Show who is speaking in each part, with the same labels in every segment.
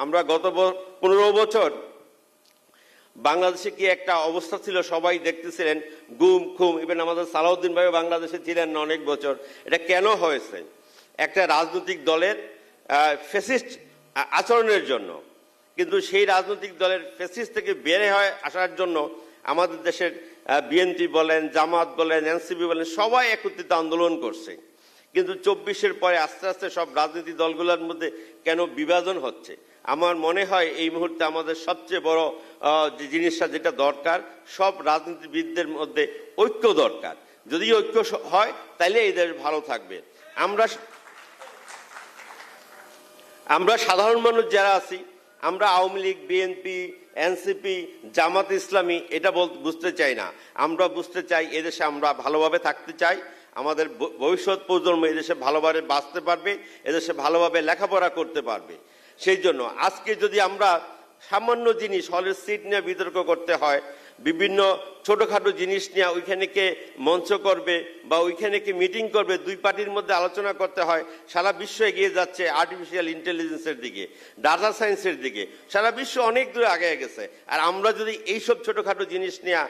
Speaker 1: আমরা গত 15 বছর বাংলাদেশে কি একটা অবস্থা ছিল সবাই দেখতেছিলেন, গুম খুম। ইভেন আমাদের সালাউদ্দিন ভাই বাংলাদেশে ছিলেন না অনেক বছর। এটা কেন হয়েছে? একটা রাজনৈতিক দলের ফ্যাসিস্ট আচরণের জন্য। কিন্তু সেই রাজনৈতিক দলের ফ্যাসিস্ট থেকে বের হয়ে আসার জন্য আমাদের দেশের বিএনপি বলেন, জামাত বলেন, এনসিপি বলেন, সবাই একত্রিত আন্দোলন করছে। কিন্তু 24-এর পরে আস্তে আস্তে সব রাজনৈতিক দলগুলোর মধ্যে কেন বিভাজন হচ্ছে? আমার মনে হয় এই মুহূর্তে আমাদের সবচেয়ে বড় যে জিনিসটা যেটা দরকার, সব রাজনীতিবিদদের মধ্যে ঐক্য দরকার। যদি ঐক্য হয় তাহলে এই দেশ ভালো থাকবে। আমরা সাধারণ মানুষ যারা আছি, আমরা আওয়ামী লীগ, বিএনপি, এনসিপি, জামাত ইসলামী এটা বুঝতে চাই না। আমরা বুঝতে চাই এদেশে আমরা ভালোভাবে থাকতে চাই, আমাদের ভবিষ্যৎ প্রজন্ম এদেশে ভালোভাবে বাঁচতে পারবে, এদেশে ভালোভাবে লেখাপড়া করতে পারবে। সেই জন্য আজকে যদি আমরা সামান্য জিনিস, হলের সিট নিয়ে বিতর্ক করতে হয়, বিভিন্ন ছোটখাটো জিনিস নিয়ে ওইখানে কে মঞ্চ করবে বা ওইখানে কে মিটিং করবে, দুই পার্টির মধ্যে আলোচনা করতে হয়। সারা বিশ্ব এগিয়ে যাচ্ছে আর্টিফিশিয়াল ইন্টেলিজেন্সের দিকে, ডাটা সায়েন্সের দিকে। সারা বিশ্ব অনেক দূরে আগে গেছে। আর আমরা যদি এইসব ছোটখাটো জিনিস নিয়ে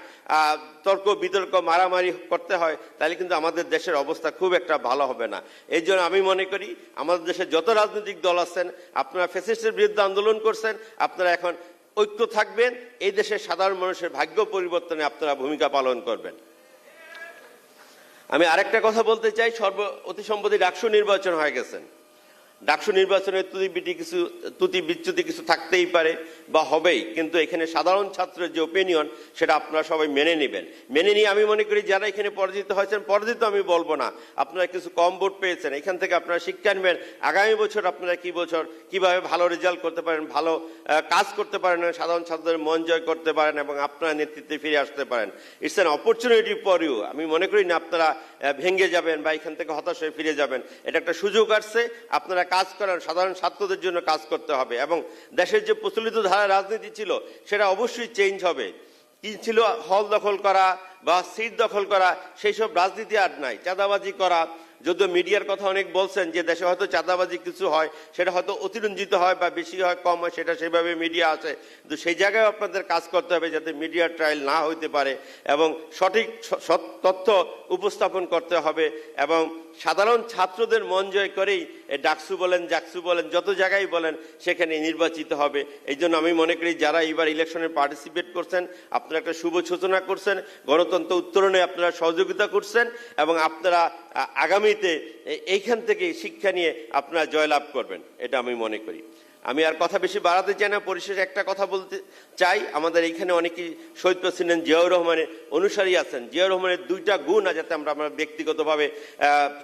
Speaker 1: তর্ক বিতর্ক মারামারি করতে হয়, তাহলে কিন্তু আমাদের দেশের অবস্থা খুব একটা ভালো হবে না। এই জন্য আমি মনে করি আমাদের দেশে যত রাজনৈতিক দল আছেন, আপনারা ফ্যাসিস্টের বিরুদ্ধে আন্দোলন করছেন, আপনারা এখন ঐক্য থাকবেন, এই দেশের সাধারণ মানুষের ভাগ্য পরিবর্তনে আপনারা ভূমিকা পালন করবেন। আমি আরেকটা কথা বলতে চাই, অতি সম্প্রতি ডাকসু নির্বাচন হয়ে গেছেন। ডাকসু নির্বাচনের ত্রুটি বিচ্যুতি কিছু থাকতেই পারে বা হবেই, কিন্তু এখানে সাধারণ ছাত্রের যে ওপিনিয়ন সেটা আপনারা সবাই মেনে নেবেন। মেনে নিয়ে আমি মনে করি যারা এখানে পরাজিত হয়েছেন, পরাজিত আমি বলবো না, আপনারা কিছু কম ভোট পেয়েছেন, এখান থেকে আপনারা শিক্ষা নেবেন। আগামী বছর আপনারা কিভাবে ভালো রেজাল্ট করতে পারেন, ভালো কাজ করতে পারেন, সাধারণ ছাত্রদের মন জয় করতে পারেন এবং আপনারা নেতৃত্বে ফিরে আসতে পারেন। It's an opportunity for you. আমি মনে করি না আপনারা ভেঙে যাবেন বা এখান থেকে হতাশ হয়ে ফিরে যাবেন। এটা একটা সুযোগ আসছে, আপনারা কাজ করেন, সাধারণ ছাত্রদের জন্য কাজ করতে হবে। এবং দেশের যে প্রচলিত ধারা রাজনীতি ছিল সেটা অবশ্যই চেঞ্জ হবে। কি ছিল হল দখল করা বা সিট দখল করা, সেই সব রাজনীতি আর নাই। চাঁদাবাজি করা, যদিও মিডিয়ার কথা অনেক বলছেন যে দেশে হয়তো চাঁদাবাজি কিছু হয়, সেটা হয়তো অতিরঞ্জিত হয় বা বেশি হয় কম হয়, সেটা সেভাবে মিডিয়া আছে। কিন্তু সেই জায়গায় আপনাদের কাজ করতে হবে যাতে মিডিয়ার ট্রায়াল না হইতে পারে এবং সঠিক তথ্য উপস্থাপন করতে হবে এবং সাধারণ ছাত্রদের মন জয় করেই ডাকসু বলেন, জাকসু বলেন, যত জায়গায় বলেন সেখানে নির্বাচিত হবে। এই জন্য আমি মনে করি যারা এবার ইলেকশনে পার্টিসিপেট করছেন, আপনারা একটা শুভ সূচনা করছেন, গণতন্ত্র উত্তরণে আপনারা সহযোগিতা করছেন এবং আপনারা আগামীতে এইখান থেকে শিক্ষা নিয়ে আপনারা জয়লাভ করবেন, এটা আমি মনে করি। আমি আর কথা বেশি বাড়াতে চাই না। পরিশেষে একটা কথা বলতে চাই, আমাদের এইখানে অনেকেই শহীদ প্রেসিডেন্ট জিয়াউর রহমানের অনুসারী আছেন। জিয়াউর রহমানের দুইটা গুণ যাতে আমরা ব্যক্তিগতভাবে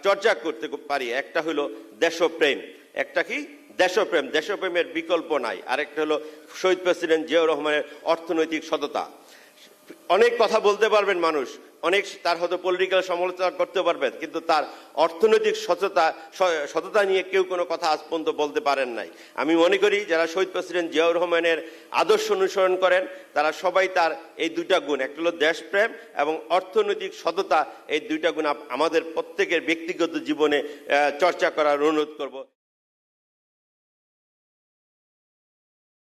Speaker 1: চর্চা করতে পারি। একটা হলো দেশপ্রেম, একটা কি দেশপ্রেম, দেশপ্রেমের বিকল্প নাই। আরেকটা হলো শহীদ প্রেসিডেন্ট জিয়াউর রহমানের অর্থনৈতিক সততা। অনেক কথা বলতে পারবেন মানুষ, অনেক তার হয়তো পলিটিক্যাল সমালোচনা করতে পারবেন, কিন্তু তার অর্থনৈতিক সততা নিয়ে কেউ কোনো কথা আজ পর্যন্ত বলতে পারেন নাই। আমি মনে করি যারা শহীদ প্রেসিডেন্ট জিয়াউর রহমানের আদর্শ অনুসরণ করেন তারা সবাই তার এই দুইটা গুণ, একটা হলো দেশপ্রেম এবং অর্থনৈতিক সততা, এই দুইটা গুণ আমাদের প্রত্যেকের ব্যক্তিগত জীবনে চর্চা করার অনুরোধ করব।